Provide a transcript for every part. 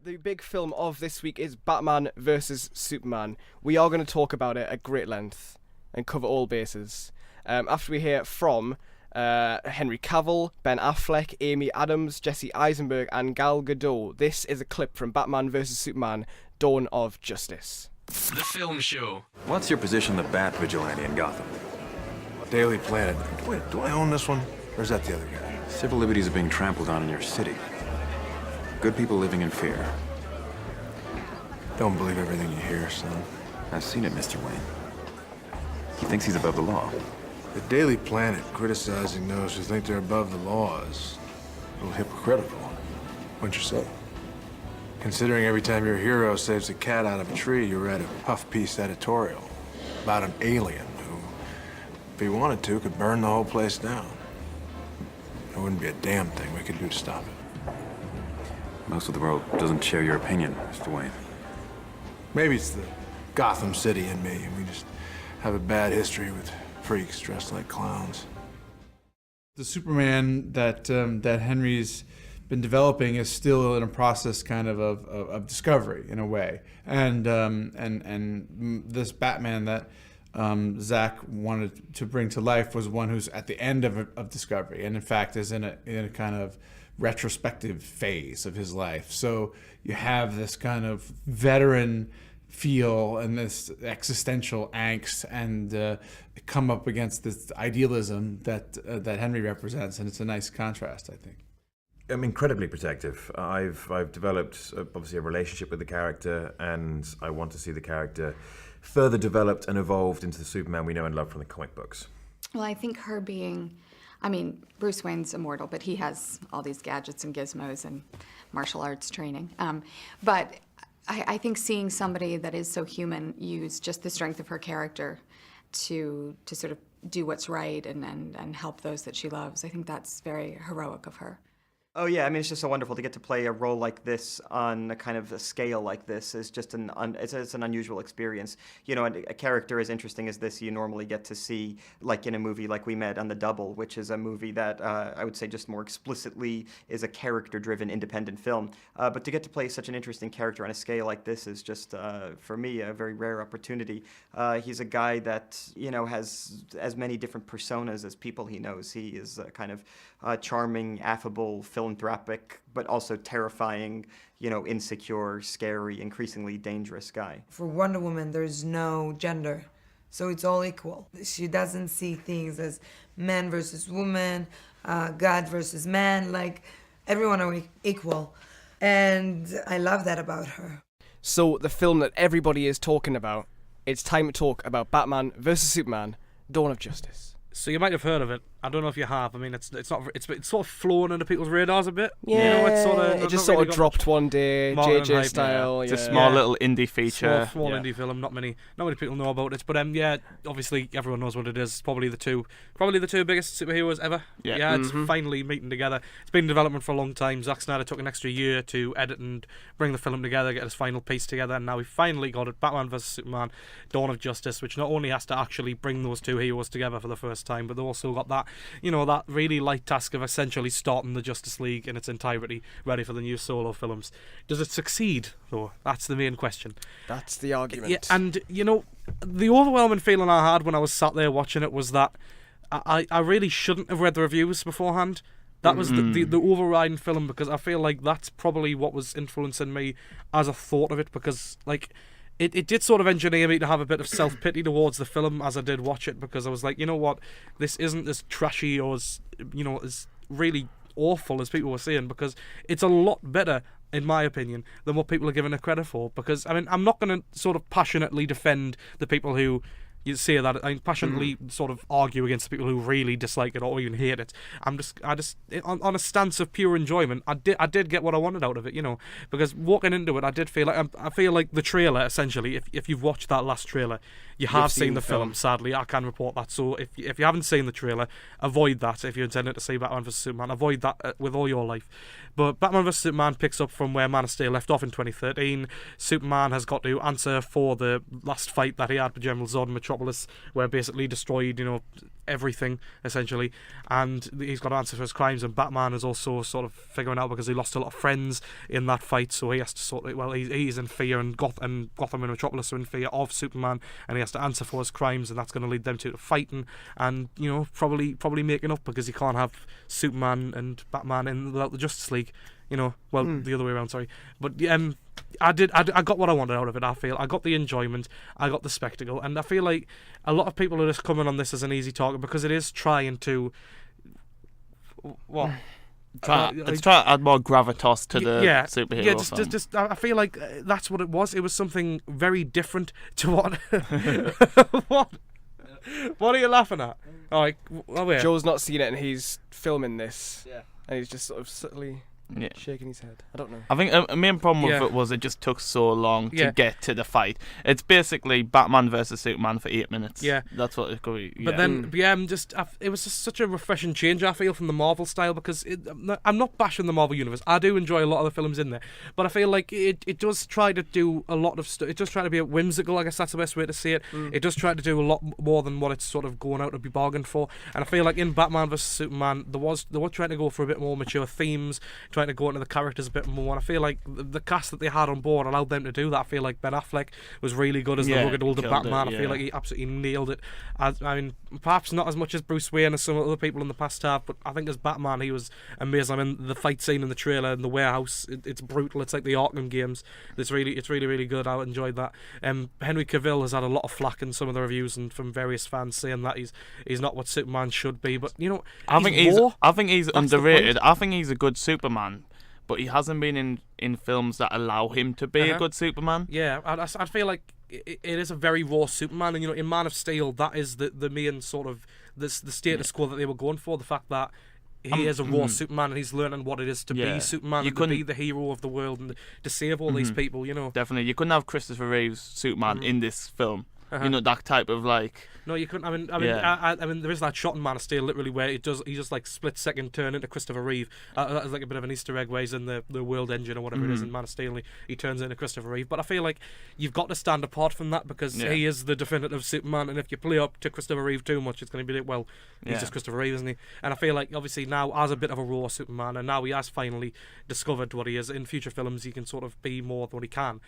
The big film of this week is Batman vs Superman. We are going to talk about it at great length and cover all bases. After we hear from Henry Cavill, Ben Affleck, Amy Adams, Jesse Eisenberg and Gal Gadot. This is a clip from Batman vs Superman, Dawn of Justice. The Film Show. What's your position, the Bat Vigilante in Gotham? Daily Planet. Wait, do I own this one? Or is that the other guy? Civil liberties are being trampled on in your city. Good people living in fear. Don't believe everything you hear, son. I've seen it, Mr. Wayne. He thinks he's above the law. The Daily Planet criticizing those who think they're above the law is a little hypocritical, wouldn't you say? Considering every time your hero saves a cat out of a tree, you read a puff piece editorial about an alien who, if he wanted to, could burn the whole place down. There wouldn't be a damn thing we could do to stop it. Most of the world doesn't share your opinion, Mr. Wayne. Maybe it's the Gotham City in me, and we just have a bad history with freaks dressed like clowns. The Superman that Henry's been developing is still in a process kind of discovery in a way, and this Batman that Zack wanted to bring to life was one who's at the end of discovery, and in fact is in a kind of retrospective phase of his life. So you have this kind of veteran feel and this existential angst, and come up against this idealism that Henry represents, and it's a nice contrast, I think. I'm incredibly protective. I've developed obviously a relationship with the character, and I want to see the character further developed and evolved into the Superman we know and love from the comic books. Well, I think her being, Bruce Wayne's immortal, but he has all these gadgets and gizmos and martial arts training. But I think seeing somebody that is so human use just the strength of her character to sort of do what's right and help those that she loves, I think that's very heroic of her. Oh yeah, it's just so wonderful to get to play a role like this on a kind of a scale like this. Is just it's an unusual experience. You know, a character as interesting as this you normally get to see like in a movie like we met on The Double, which is a movie that I would say just more explicitly is a character-driven independent film. But to get to play such an interesting character on a scale like this is just for me a very rare opportunity. He's a guy that has as many different personas as people he knows. He is a kind of charming, affable, philanthropic, but also terrifying, insecure, scary, increasingly dangerous guy. For Wonder Woman, there's no gender, so it's all equal. She doesn't see things as man versus woman, God versus man, like everyone are equal. And I love that about her. So the film that everybody is talking about, it's time to talk about Batman vs Superman, Dawn of Justice. So you might have heard of it. I don't know if you have. It's sort of flown under people's radars a bit. Yeah, it's it just sort of dropped one day, JJ style. It's a small little indie feature. Small indie film. Not many people know about it. But obviously everyone knows what it is. Probably the two biggest superheroes ever. Yeah, it's finally meeting together. It's been in development for a long time. Zack Snyder took an extra year to edit and bring the film together, get his final piece together, and now we finally got it. Batman vs Superman, Dawn of Justice, which not only has to actually bring those two heroes together for the first time, but they also got that that really light task of essentially starting the Justice League in its entirety, ready for the new solo films. Does it succeed, though? That's the main question. That's the argument. Yeah, and, the overwhelming feeling I had when I was sat there watching it was that I really shouldn't have read the reviews beforehand. That was the overriding film, because I feel like that's probably what was influencing me as I thought of it, because, It did sort of engineer me to have a bit of self-pity towards the film as I did watch it, because I was like, you know what, this isn't as trashy or as really awful as people were saying, because it's a lot better, in my opinion, than what people are giving it credit for. Because, I'm not going to sort of passionately defend the people who you say that, I passionately sort of argue against the people who really dislike it or even hate it. I just on a stance of pure enjoyment, I did get what I wanted out of it, because walking into it, I did feel like the trailer, essentially, if you've watched that last trailer, you have seen the film. Sadly, I can report that. So if you haven't seen the trailer, avoid that. If you're intending to see Batman vs Superman, avoid that with all your life. But Batman vs Superman picks up from where Man of Steel left off in 2013. Superman has got to answer for the last fight that he had with General Zod and Metropolis Metropolis, where basically he destroyed, everything essentially, and he's got to answer for his crimes. And Batman is also sort of figuring out, because he lost a lot of friends in that fight, so he has to he's in fear, and Gotham and Metropolis are in fear of Superman, and he has to answer for his crimes, and that's going to lead them to fighting, and probably making up, because you can't have Superman and Batman in without the Justice League. The other way around, sorry. But I got what I wanted out of it. I feel I got the enjoyment, I got the spectacle, and I feel like a lot of people are just coming on this as an easy target, because it is trying to It's trying to add more gravitas to the superhero film. Just I feel like that's what it was. It was something very different to what what are you laughing at? Joe's not seen it, and he's filming this, and he's just sort of subtly shaking his head. I don't know. I think a main problem with it was it just took so long to get to the fight. It's basically Batman versus Superman for 8 minutes. Yeah, that's what it's going. But then, it was just such a refreshing change, I feel, from the Marvel style, because I'm not bashing the Marvel universe. I do enjoy a lot of the films in there, but I feel like it does try to do a lot of stuff. It does try to be whimsical. I guess that's the best way to say it. It does try to do a lot more than what it's sort of going out to be bargained for. And I feel like in Batman vs Superman, they were trying to go for a bit more mature themes, trying to go into the characters a bit more, and I feel like the cast that they had on board allowed them to do that. I feel like Ben Affleck was really good as the rugged older Batman. I feel like he absolutely nailed it. I mean, perhaps not as much as Bruce Wayne as some other people in the past have, but I think as Batman he was amazing. I mean, the fight scene in the trailer in the warehouse, it's brutal. It's like the Arkham games. It's really good. I enjoyed that. Henry Cavill has had a lot of flack in some of the reviews and from various fans saying that he's not what Superman should be, but I think he's underrated. I think he's a good Superman, but he hasn't been in films that allow him to be a good Superman. Yeah, I feel like it is a very raw Superman, and in Man of Steel, that is the main sort of the status quo that they were going for. The fact that he is a raw Superman, and he's learning what it is to be Superman, and to be the hero of the world, and to save all these people. Definitely, you couldn't have Christopher Reeve's Superman in this film. That type of like. No, you couldn't. I mean, there is that shot in Man of Steel, literally, where he just like split second turn into Christopher Reeve. That is like a bit of an Easter egg, where he's in the World Engine or whatever it is in Man of Steel. And he turns into Christopher Reeve. But I feel like you've got to stand apart from that, because he is the definitive Superman. And if you play up to Christopher Reeve too much, it's going to be like, well, he's just Christopher Reeve, isn't he? And I feel like obviously now, as a bit of a raw Superman, and now he has finally discovered what he is. In future films, he can sort of be more than what he can.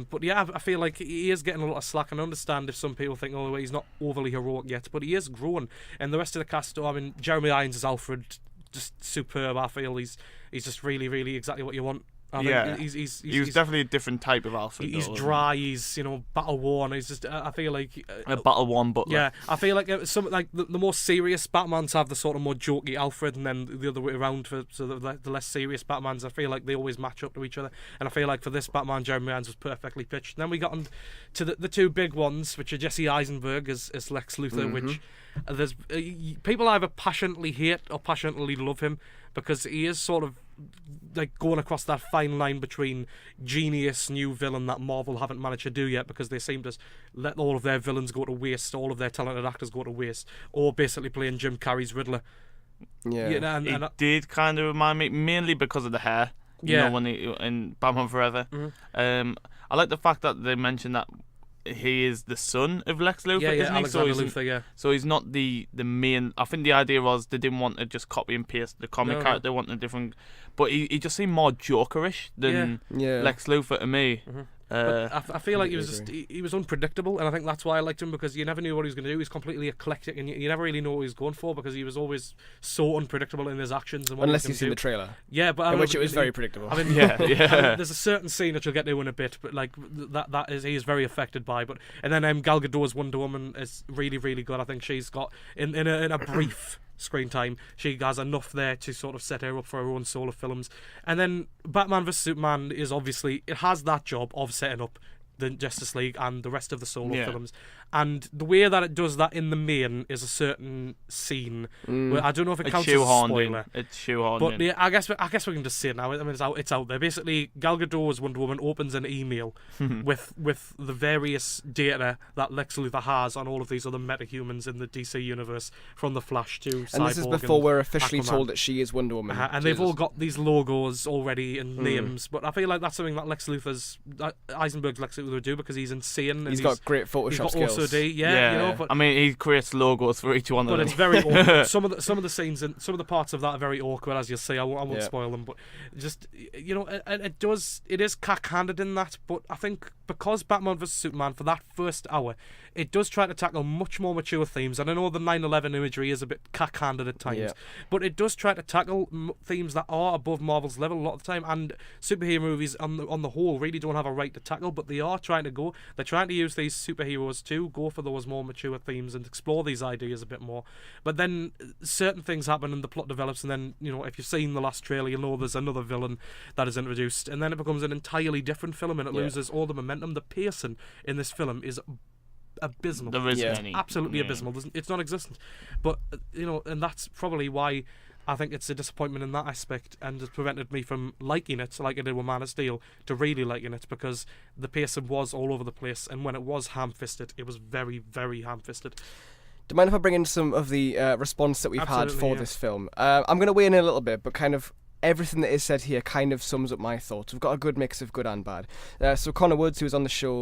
But yeah, I feel like he is getting a lot of slack, and I understand if some people think, oh, he's not overly heroic yet, but he is growing. And the rest of the cast, I mean, Jeremy Irons as Alfred, just superb. I feel he's just really, really exactly what you want. He's definitely a different type of Alfred. He's dry. He's battle worn. He's just. I feel like a battle worn butler. Yeah, I feel like some like the more serious Batmans have the sort of more jokey Alfred, and then the other way around for the less serious Batmans. I feel like they always match up to each other, and I feel like for this Batman, Jeremy Irons was perfectly pitched. And then we got on to the two big ones, which are Jesse Eisenberg as Lex Luthor, which there's people either passionately hate or passionately love him, because he is sort of like going across that fine line between genius new villain that Marvel haven't managed to do yet, because they seem to let all of their villains go to waste, all of their talented actors go to waste, or basically playing Jim Carrey's Riddler. Yeah, it did kind of remind me, mainly because of the hair. You know, when he in Batman Forever. I like the fact that they mentioned that he is the son of Lex Luthor, isn't he? Alexander Luthor, So he's not the main. I think the idea was they didn't want to just copy and paste the comic character. They wanted a different. But he just seemed more jokerish than Lex Luthor to me. But I feel like he was unpredictable, and I think that's why I liked him, because you never knew what he was going to do. He's completely eclectic, and you never really know what he was going for, because he was always so unpredictable in his actions. And what unless you've seen the trailer. Yeah, but in which it was very predictable. I mean, there's a certain scene that you'll get to in a bit, but like that is he is very affected by. But and then Gal Gadot's Wonder Woman is really, really good. I think she's got in a brief screen time, she has enough there to sort of set her up for her own solo films. And then Batman vs Superman is obviously, it has that job of setting up the Justice League and the rest of the solo films, and the way that it does that in the main is a certain scene where I don't know if it counts as a spoiler. It's shoehorned but in. Yeah, I guess we can just say it now. I mean, it's out there. Basically, Gal Gadot's Wonder Woman opens an email with the various data that Lex Luthor has on all of these other metahumans in the DC universe, from the Flash to Cyborg. And this is before we're officially Aquaman. told that she is Wonder Woman. And they've all got these logos already and names, but I feel like that's something that Eisenberg's Lex absolutely would do because he's insane. He's got great Photoshop he's got skills. OCD, yeah. But I mean, he creates logos for each one of them. But it's very awkward. Some of the scenes and some of the parts of that are very awkward, as you'll see. I won't spoil them, but just it is cack-handed in that. But I think because Batman vs Superman for that first hour, it does try to tackle much more mature themes. And I know the 9/11 imagery is a bit cack-handed at times, but it does try to tackle themes that are above Marvel's level a lot of the time. And superhero movies, on the whole, really don't have a right to tackle, but they are trying to go. They're trying to use these superheroes to go for those more mature themes and explore these ideas a bit more. But then certain things happen and the plot develops, and then if you've seen the last trailer, you'll know there's another villain that is introduced, and then it becomes an entirely different film, and it loses all the momentum. The pacing in this film is abysmal. There isn't any. Absolutely abysmal. It's non-existent. But and that's probably why I think it's a disappointment in that aspect, and has prevented me from liking it like I did with Man of Steel to really liking it, because the pacing was all over the place, and when it was ham-fisted, it was very, very ham-fisted. Do you mind if I bring in some of the response that we've had for this film? I'm going to weigh in a little bit, but kind of everything that is said here kind of sums up my thoughts. We've got a good mix of good and bad. So Connor Woods, who was on the show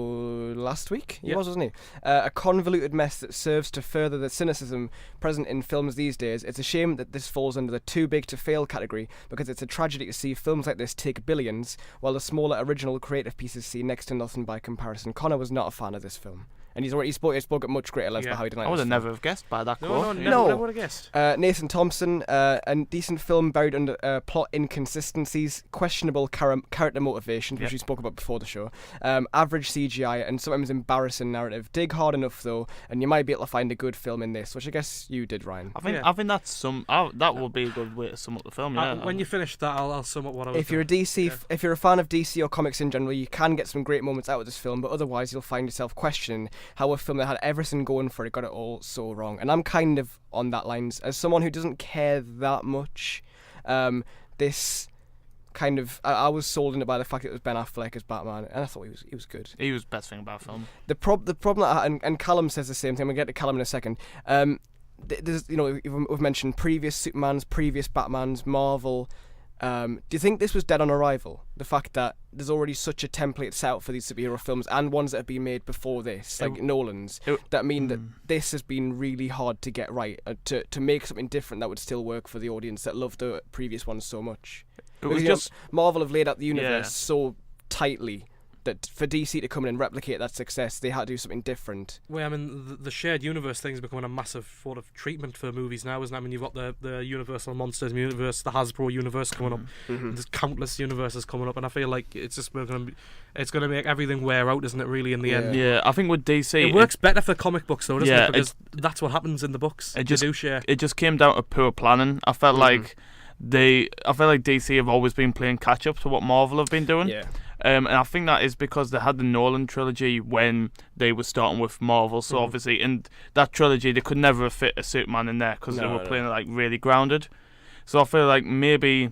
last week, he was, wasn't he? A convoluted mess that serves to further the cynicism present in films these days. It's a shame that this falls under the too big to fail category, because it's a tragedy to see films like this take billions, while the smaller original creative pieces see next to nothing by comparison. Connor was not a fan of this film. And he spoke at much greater length about how he didn't like I would this have film. never have guessed by that No, quote. never would have guessed. Nathan Thompson, a decent film buried under plot inconsistencies, questionable character motivations, which we spoke about before the show, average CGI, and sometimes embarrassing narrative. Dig hard enough though, and you might be able to find a good film in this, which I guess you did, Ryan. I think that's that would be a good way to sum up the film. Yeah. When you finish that, I'll sum up what I was. If you're if you're a fan of DC or comics in general, you can get some great moments out of this film, but otherwise you'll find yourself questioning how a film that had everything going for it got it all so wrong. And I'm kind of on that lines as someone who doesn't care that much. This kind of I was sold into by the fact that it was Ben Affleck as Batman, and I thought he was good. He was the best thing about the film. The problem that and Callum says the same thing. We'll get to Callum in a second. There's we've mentioned previous Supermans, previous Batmans, Marvel. Do you think this was dead on arrival? The fact that there's already such a template set out for these superhero films, and ones that have been made before this, like Nolan's, that mean that this has been really hard to get right, to make something different that would still work for the audience that loved the previous ones so much. It was just Marvel have laid out the universe so tightly that for DC to come in and replicate that success, they had to do something different. Well, I mean, the shared universe thing is becoming a massive sort of treatment for movies now, isn't it? I mean, you've got the Universal Monsters universe, the Hasbro universe coming up. There's countless universes coming up, and I feel like it's just going to make everything wear out, isn't it? Really, in the end. Yeah, I think with DC, it works better for comic books, though, doesn't it? Because that's what happens in the books. They do share. It just came down to poor planning. I felt like DC have always been playing catch up to what Marvel have been doing. Yeah. And I think that is because they had the Nolan trilogy when they were starting with Marvel. So obviously in that trilogy they could never have fit a Superman in there because they were playing like really grounded. So I feel like maybe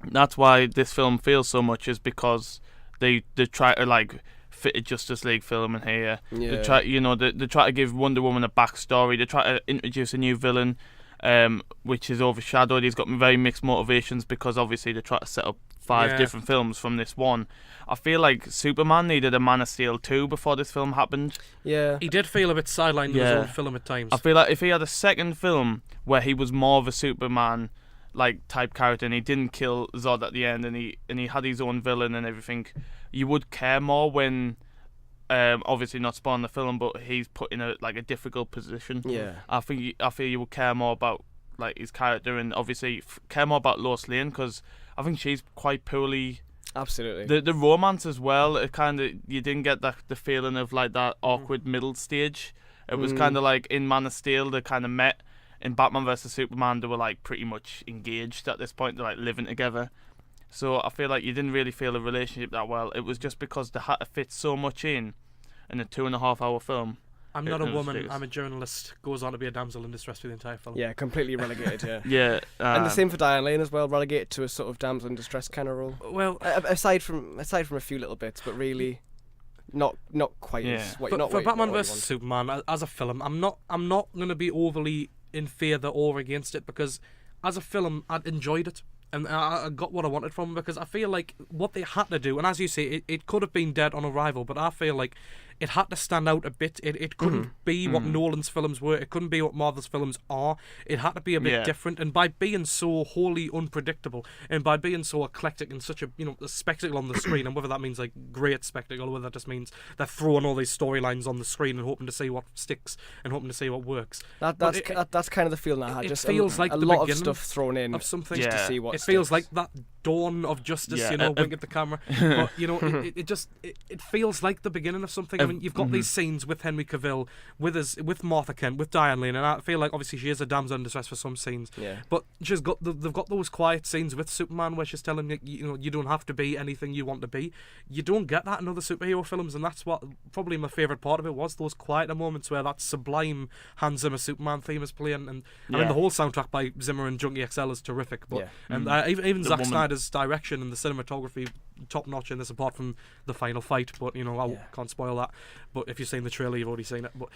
that's why this film feels so much, is because they try to like fit a Justice League film in here. Yeah. They try to give Wonder Woman a backstory. They try to introduce a new villain, which is overshadowed. He's got very mixed motivations because obviously they try to set up 5 different films from this one. I feel like Superman needed a Man of Steel 2 before this film happened. Yeah. He did feel a bit sidelined in his own film at times. I feel like if he had a second film where he was more of a Superman like type character and he didn't kill Zod at the end and he had his own villain and everything, you would care more when obviously not spoiling the film, but he's put in a difficult position. Yeah. I feel you would care more about like his character, and obviously care more about Lois Lane because I think she's quite poorly. Absolutely. The romance as well. It kind of, you didn't get the feeling of like that awkward middle stage. It was kind of like in Man of Steel they kind of met. In Batman vs Superman they were like pretty much engaged at this point. They're like living together. So I feel like you didn't really feel a relationship that well. It was just because they had to fit so much in a 2.5 hour film. I'm not a woman, I'm a journalist. Goes on to be a damsel in distress for the entire film. Yeah, completely relegated, yeah. Yeah. And the same for Diane Lane as well, relegated to a sort of damsel in distress kind of role. Well, aside from a few little bits, but really not quite as what for Batman vs Superman as a film, I'm not going to be overly in favour or against it, because as a film I'd enjoyed it. And I got what I wanted from it, because I feel like what they had to do, and as you say, it could have been dead on arrival, but I feel like it had to stand out a bit. It couldn't be what Nolan's films were. It couldn't be what Marvel's films are. It had to be a bit different. And by being so wholly unpredictable, and by being so eclectic and such a spectacle on the screen, and whether that means like great spectacle, or whether that just means they're throwing all these storylines on the screen and hoping to see what sticks and hoping to see what works. That's kind of the feeling I had. It Just feels like a the lot of beginning stuff thrown in of something. just to see what it feels sticks. like that dawn of justice, wink at the camera. But it feels like the beginning of something. I mean, you've got these scenes with Henry Cavill, with Martha Kent, with Diane Lane, and I feel like obviously she is a damsel in distress for some scenes. Yeah. But they've got those quiet scenes with Superman where she's telling you don't have to be anything you want to be. You don't get that in other superhero films, and that's what probably my favourite part of it was, those quieter moments where that sublime Hans Zimmer Superman theme is playing. And I mean, the whole soundtrack by Zimmer and Junkie XL is terrific. But and even Zack Snyder's direction and the cinematography top notch in this, apart from the final fight. But I can't spoil that. But if you've seen the trailer, you've already seen it. But,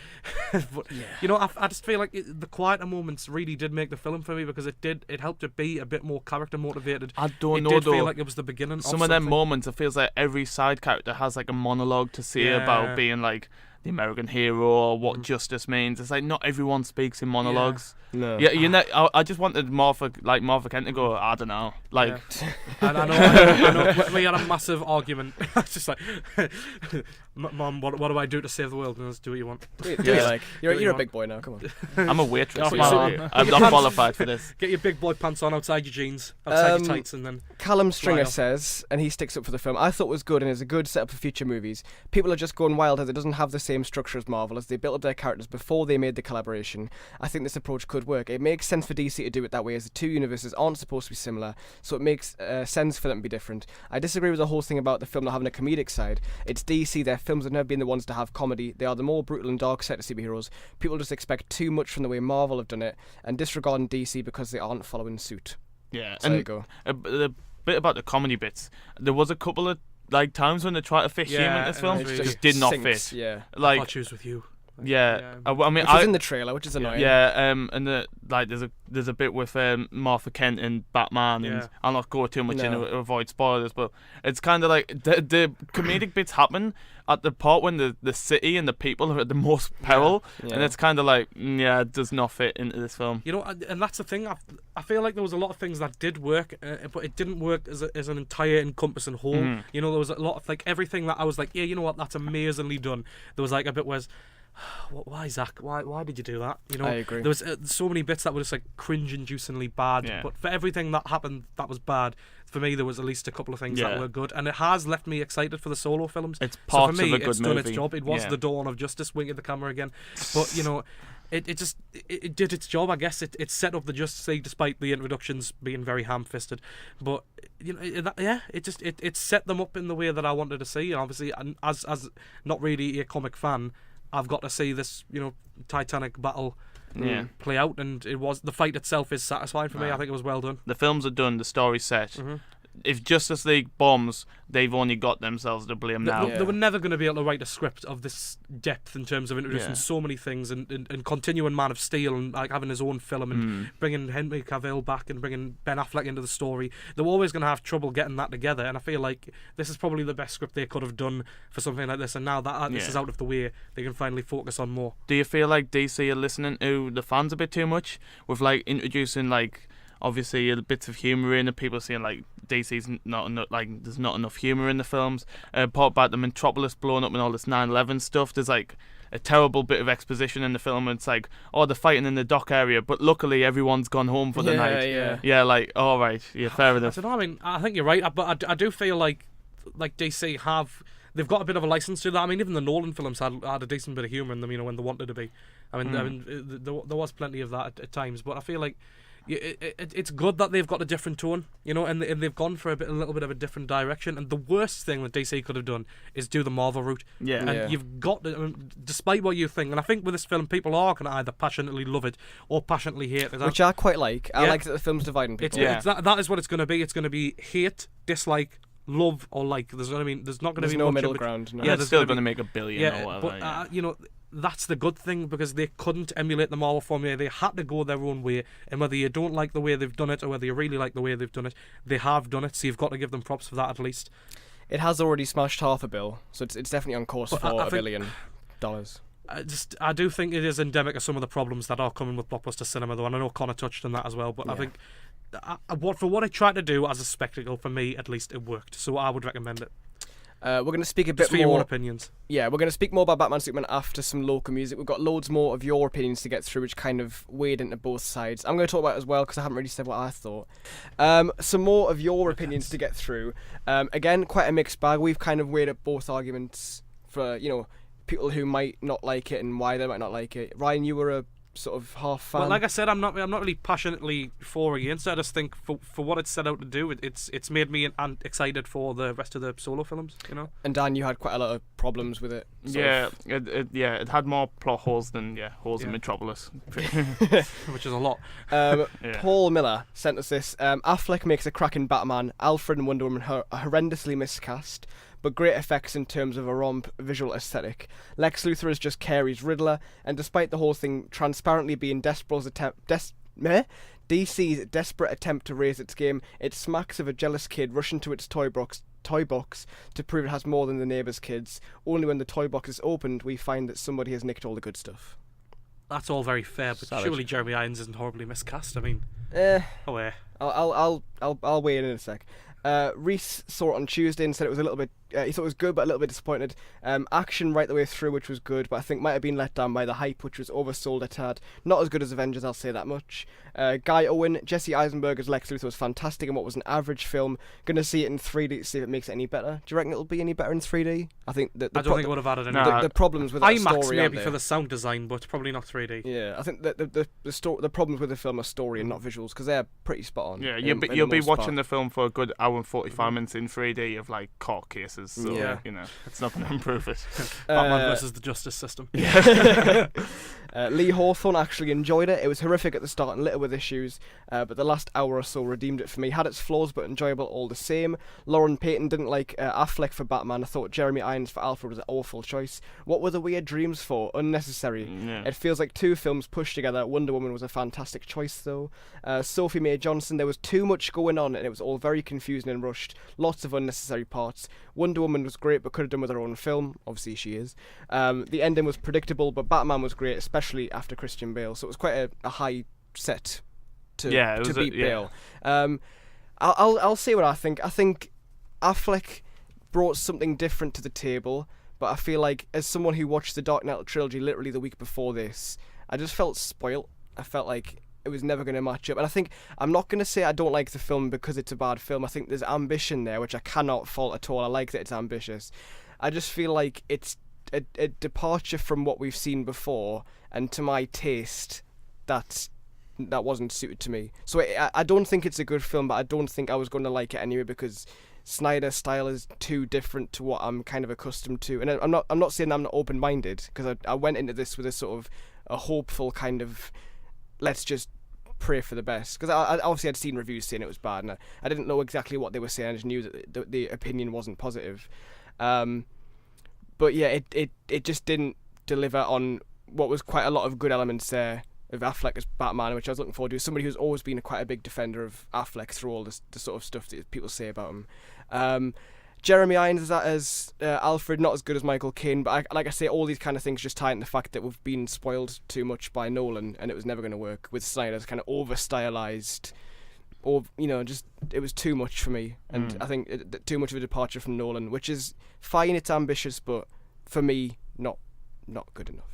I just feel like the quieter moments really did make the film for me, because it helped it be a bit more character motivated. I don't know, It did though. feel like it was the beginning Some of of them something. moments, it feels like every side character has like a monologue to say about being like the American hero or what justice means. It's like not everyone speaks in monologues. No. Yeah, I just wanted Martha Kent to go, I don't know, like. And I know. We had a massive argument. It's just like, Mom, what do I do to save the world? And do what you want. You're a big boy now. Come on. I'm a waitress. Get your I'm not pants- qualified for this. Get your big boy pants on outside your jeans, outside your tights, and then. Callum Stringer off. says, and he sticks up for the film, I thought it was good and is a good setup for future movies. People are just going wild as it doesn't have the same structure as Marvel, as they built up their characters before they made the collaboration. I think this approach could work. It makes sense for DC to do it that way, as the two universes aren't supposed to be similar, so it makes sense for them to be different. I disagree with the whole thing about the film not having a comedic side. It's DC, their films have never been the ones to have comedy. They are the more brutal and dark side of superheroes. People just expect too much from the way Marvel have done it, and disregarding DC because they aren't following suit. Yeah, So there you go. The bit about the comedy bits, there was a couple of like times when they tried to fit humor in this and film, it it just just did not sinks, fit. Yeah. I Like, thought she was with you. yeah. I mean, Which was in the trailer, which is annoying. and there's a bit with Martha Kent and Batman, and I'll not go too much in to avoid spoilers, but it's kind of like the comedic bits happen at the part when the city and the people are at the most peril, and it's kind of like, it does not fit into this film. And that's the thing. I feel like there was a lot of things that did work, but it didn't work as an entire encompassing whole. There was a lot of like everything that I was like, yeah, you know what, that's amazingly done. There was like a bit where why, Zach? Why did you do that? I agree. There was so many bits that were just like cringe-inducingly bad. Yeah. But for everything that happened that was bad, for me there was at least a couple of things that were good, and it has left me excited for the solo films. It's so parts for me, of a good it's done its movie. job. It was the dawn of justice, wink at the camera again. But it did its job. I guess it set up the Justice League despite the introductions being very ham-fisted. But it set them up in the way that I wanted to see. And obviously, and as not really a comic fan, I've got to see this, Titanic battle play out, and the fight itself is satisfying for me. I think it was well done. The films are done, the story's set. If Justice League bombs, they've only got themselves to blame now. They were never going to be able to write a script of this depth in terms of introducing so many things and continuing Man of Steel and like having his own film and bringing Henry Cavill back and bringing Ben Affleck into the story. They were always going to have trouble getting that together, and I feel like this is probably the best script they could have done for something like this, and now that this is out of the way, they can finally focus on more. Do you feel like DC are listening to the fans a bit too much with like introducing like obviously bits of humour in, and people saying like DC's not enough, like there's not enough humour in the films. Part about the Metropolis blowing up and all this 9/11 stuff. There's like a terrible bit of exposition in the film, and it's like, oh, they're fighting in the dock area, but luckily everyone's gone home for the night. Like, all right, fair enough. I don't know. I mean, I think you're right, but I do feel like DC they've got a bit of a license to that. I mean, even the Nolan films had a decent bit of humour in them, when they wanted to be. I mean, there was plenty of that at times, but I feel like it's good that they've got a different tone, and they've gone for a little bit of a different direction. And the worst thing that DC could have done is do the Marvel route. And you've got to, despite what you think, and I think with this film, people are going to either passionately love it or passionately hate it. Which I quite like. I like that the film's dividing people. That is what it's going to be. It's going to be hate, dislike, love, or like. There's not going to be no much middle ground. No. They're still going to make $1 billion or whatever. But that's the good thing, because they couldn't emulate the Marvel formula. They had to go their own way, and whether you don't like the way they've done it or whether you really like the way they've done it, they have done it, so you've got to give them props for that at least. It has already smashed half a bill, so it's definitely on course for $1 billion. I do think it is endemic of some of the problems that are coming with blockbuster cinema, though, and I know Connor touched on that as well, but I think for what it tried to do as a spectacle, for me at least, it worked, so I would recommend it. We're going to speak a bit for more. Your own opinions. Yeah, we're going to speak more about Batman Superman after some local music. We've got loads more of your opinions to get through, which kind of weighed into both sides. I'm going to talk about it as well because I haven't really said what I thought. Some more of your opinions to get through. Again, quite a mixed bag. We've kind of weighed up both arguments for, people who might not like it and why they might not like it. Ryan, you were a sort of half fan. Well, like I said, I'm not really passionately for or against it. I just think for what it's set out to do, it's made me excited for the rest of the solo films, And Dan, you had quite a lot of problems with it. It had more plot holes than holes in Metropolis, which is a lot. Paul Miller sent us this. Affleck makes a cracking Batman. Alfred and Wonder Woman are horrendously miscast, but great effects in terms of a romp visual aesthetic. Lex Luthor is just Carey's Riddler, and despite the whole thing transparently being DC's desperate attempt to raise its game, it smacks of a jealous kid rushing to its toy box to prove it has more than the neighbour's kids. Only when the toy box is opened, we find that somebody has nicked all the good stuff. That's all very fair, but surely Jeremy Irons isn't horribly miscast. I mean, I'll weigh in a sec. Reese saw it on Tuesday and said it was a little bit. He thought it was good, but a little bit disappointed. Action right the way through, which was good, but I think might have been let down by the hype, which was oversold a tad. Not as good as Avengers, I'll say that much. Guy Owen, Jesse Eisenberg as Lex Luthor was fantastic in what was an average film. Gonna see it in 3D to see if it makes it any better. Do you reckon it'll be any better in 3D? I think I don't think it would have added any. The problems with that IMAX story, maybe for the sound design, but probably not 3D. Yeah, I think the problems with the film are story and not visuals, because they're pretty spot on. Yeah, you'll be watching the film for a good hour and 45 minutes in 3D of like court cases. So it's not going to improve it. Batman versus the justice system. Lee Hawthorne actually enjoyed it. It was horrific at the start and littered with issues, but the last hour or so redeemed it for me. Had its flaws, but enjoyable all the same. Lauren Payton didn't like Affleck for Batman. I thought Jeremy Irons for Alfred was an awful choice. What were the weird dreams for? Unnecessary. Yeah. It feels like two films pushed together. Wonder Woman was a fantastic choice, though. Sophie Mae Johnson, there was too much going on, and it was all very confusing and rushed. Lots of unnecessary parts. Wonder Woman was great, but could have done with her own film. Obviously, she is. The ending was predictable, but Batman was great, especially after Christian Bale. So it was quite a high set to beat Bale. I'll say what I think. I think Affleck brought something different to the table, but I feel like as someone who watched the Dark Knight trilogy literally the week before this, I just felt spoilt. I felt like it was never going to match up. And I think I'm not going to say I don't like the film because it's a bad film. I think there's ambition there, which I cannot fault at all. I like that it's ambitious. I just feel like it's a departure from what we've seen before, and to my taste, that wasn't suited to me. So I don't think it's a good film, but I don't think I was going to like it anyway because Snyder's style is too different to what I'm kind of accustomed to. And I'm not saying I'm not open-minded, because I went into this with a sort of a hopeful kind of, let's just pray for the best, because I obviously had seen reviews saying it was bad, and I didn't know exactly what they were saying. I just knew that the opinion wasn't positive. But yeah, it just didn't deliver on what was quite a lot of good elements there of Affleck as Batman, which I was looking forward to. Somebody who's always been quite a big defender of Affleck through all the sort of stuff that people say about him. Jeremy Irons as Alfred, not as good as Michael Caine, but like I say, all these kind of things just tie into the fact that we've been spoiled too much by Nolan, and it was never going to work with Snyder's kind of over-stylized, or just it was too much for me, and I think too much of a departure from Nolan, which is fine. It's ambitious, but for me, not good enough.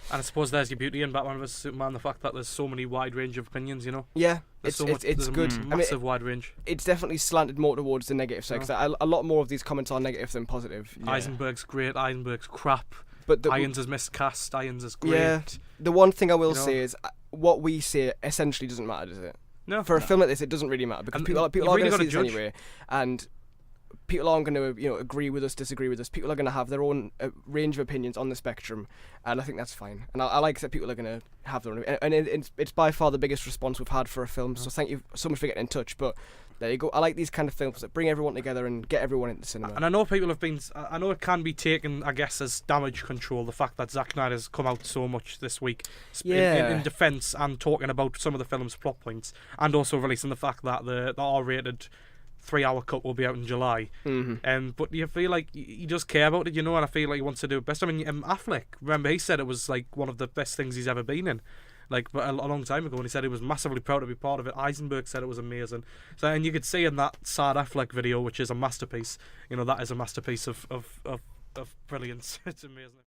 And I suppose there's your beauty in Batman vs Superman, the fact that there's so many wide range of opinions, Yeah, it's good. Massive wide range. It's definitely slanted more towards the negative side, because a lot more of these comments are negative than positive. Yeah. Eisenberg's great, Eisenberg's crap. But Irons is miscast, Irons is great. Yeah, the one thing I will say is what we say essentially doesn't matter, does it? No. For a film like this, it doesn't really matter, because people are really going to gotta see this judge. anyway, and people aren't going to agree with us, disagree with us. People are going to have their own range of opinions on the spectrum, and I think that's fine. And I like that people are going to have their own, and it's by far the biggest response we've had for a film. So thank you so much for getting in touch. But there you go. I like these kind of films that bring everyone together and get everyone into cinema. And I know people have been. I know it can be taken, I guess, as damage control. The fact that Zack Snyder's come out so much this week, in defence and talking about some of the film's plot points, and also releasing the fact that the R-rated 3-hour cut will be out in July. But you feel like he does care about it, and I feel like he wants to do it best. I mean, Affleck, remember, he said it was like one of the best things he's ever been in. But a long time ago, when he said he was massively proud to be part of it. Eisenberg said it was amazing. So, and you could see in that sad Affleck video, which is a masterpiece. That is a masterpiece of brilliance. It's amazing.